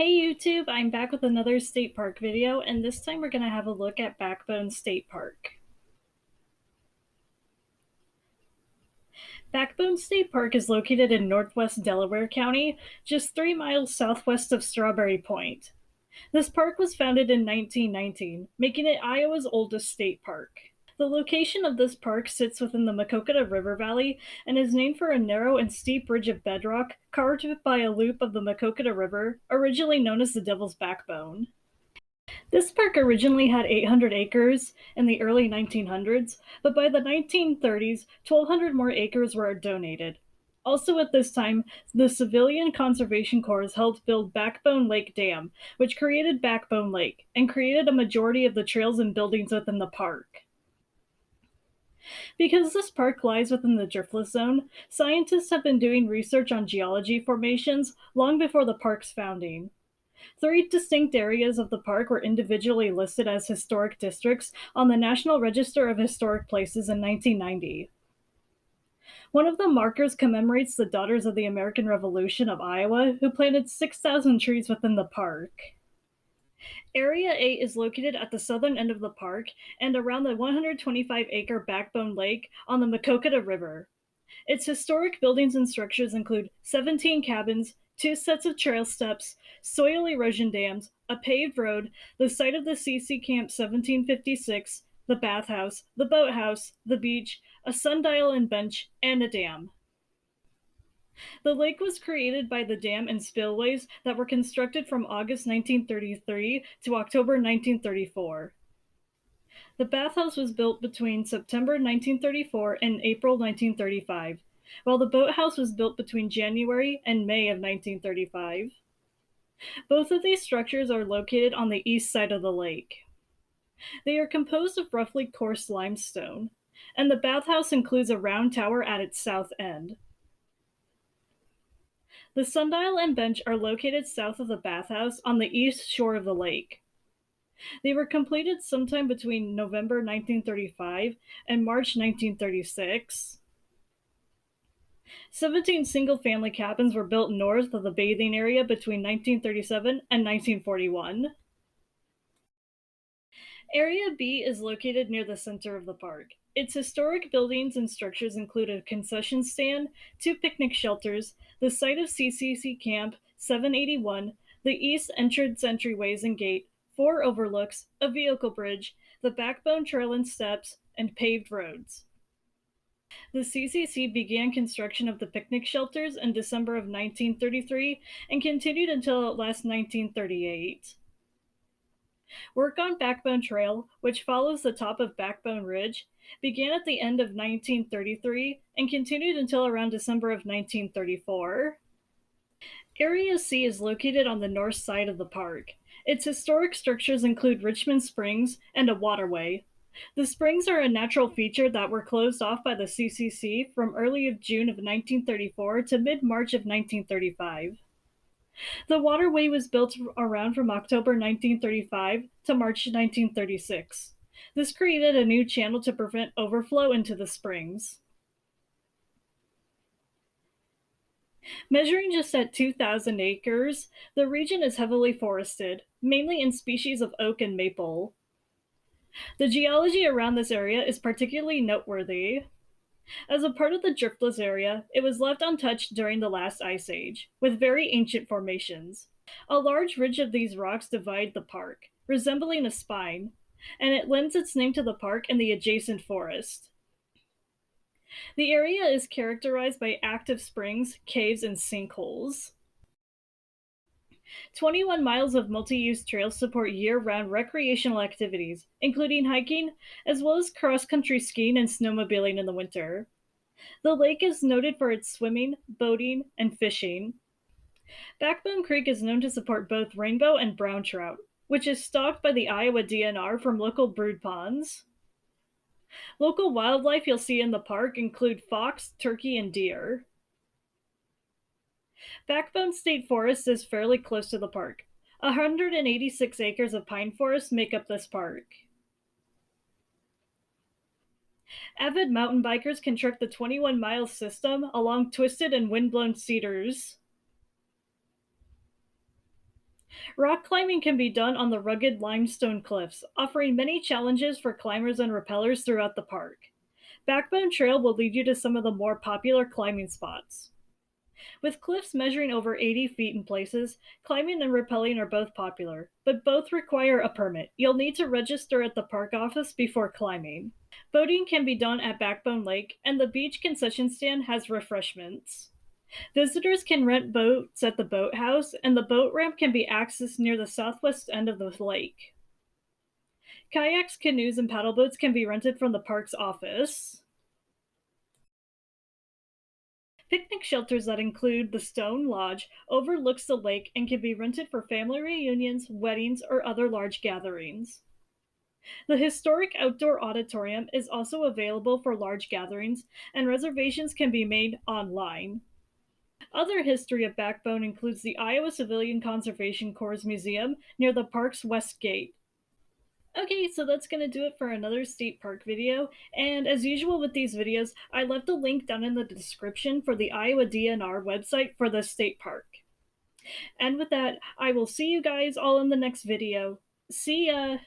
Hey YouTube, I'm back with another state park video, and this time we're going to have a look at Backbone State Park. Backbone State Park is located in northwest Delaware County, just 3 miles southwest of Strawberry Point. This park was founded in 1919, making it Iowa's oldest state park. The location of this park sits within the Maquoketa River Valley and is named for a narrow and steep ridge of bedrock carved by a loop of the Maquoketa River, originally known as the Devil's Backbone. This park originally had 800 acres in the early 1900s, but by the 1930s, 1,200 more acres were donated. Also at this time, the Civilian Conservation Corps helped build Backbone Lake Dam, which created Backbone Lake and created a majority of the trails and buildings within the park. Because this park lies within the driftless zone, scientists have been doing research on geology formations long before the park's founding. 3 distinct areas of the park were individually listed as historic districts on the National Register of Historic Places in 1990. One of the markers commemorates the Daughters of the American Revolution of Iowa, who planted 6,000 trees within the park. Area 8 is located at the southern end of the park and around the 125-acre Backbone Lake on the Maquoketa River. Its historic buildings and structures include 17 cabins, 2 sets of trail steps, soil erosion dams, a paved road, the site of the CC Camp 1756, the bathhouse, the boathouse, the beach, a sundial and bench, and a dam. The lake was created by the dam and spillways that were constructed from August 1933 to October 1934. The bathhouse was built between September 1934 and April 1935, while the boathouse was built between January and May of 1935. Both of these structures are located on the east side of the lake. They are composed of roughly coarse limestone, and the bathhouse includes a round tower at its south end. The sundial and bench are located south of the bathhouse on the east shore of the lake. They were completed sometime between November 1935 and March 1936. 17 single-family cabins were built north of the bathing area between 1937 and 1941. Area B is located near the center of the park. Its historic buildings and structures include a concession stand, 2 picnic shelters, the site of CCC Camp 781, the east entrance entryways and gate, 4 overlooks, a vehicle bridge, the backbone trail and steps, and paved roads. The CCC began construction of the picnic shelters in December of 1933 and continued until at last 1938. Work on Backbone Trail, which follows the top of Backbone Ridge, began at the end of 1933 and continued until around December of 1934. Area C is located on the north side of the park. Its historic structures include Richmond Springs and a waterway. The springs are a natural feature that were closed off by the CCC from early June of 1934 to mid-March of 1935. The waterway was built around from October 1935 to March 1936. This created a new channel to prevent overflow into the springs. Measuring just at 2,000 acres, the region is heavily forested, mainly in species of oak and maple. The geology around this area is particularly noteworthy. As a part of the driftless area, it was left untouched during the last ice age, with very ancient formations. A large ridge of these rocks divide the park, resembling a spine, and it lends its name to the park and the adjacent forest. The area is characterized by active springs, caves, and sinkholes. 21 miles of multi-use trails support year-round recreational activities, including hiking, as well as cross-country skiing and snowmobiling in the winter. The lake is noted for its swimming, boating, and fishing. Backbone Creek is known to support both rainbow and brown trout, which is stocked by the Iowa DNR from local brood ponds. Local wildlife you'll see in the park include fox, turkey, and deer. Backbone State Forest is fairly close to the park. 186 acres of pine forest make up this park. Avid mountain bikers can trek the 21-mile system along twisted and windblown cedars. Rock climbing can be done on the rugged limestone cliffs, offering many challenges for climbers and rappellers throughout the park. Backbone Trail will lead you to some of the more popular climbing spots. With cliffs measuring over 80 feet in places, climbing and rappelling are both popular, but both require a permit. You'll need to register at the park office before climbing. Boating can be done at Backbone Lake, and the beach concession stand has refreshments. Visitors can rent boats at the boathouse, and the boat ramp can be accessed near the southwest end of the lake. Kayaks, canoes, and paddle boats can be rented from the park's office. Picnic shelters that include the Stone Lodge overlooks the lake and can be rented for family reunions, weddings, or other large gatherings. The historic outdoor auditorium is also available for large gatherings, and reservations can be made online. Other history of Backbone includes the Iowa Civilian Conservation Corps Museum near the park's west gate. Okay, so that's going to do it for another state park video. And as usual with these videos, I left a link down in the description for the Iowa DNR website for the state park. And with that, I will see you guys all in the next video. See ya!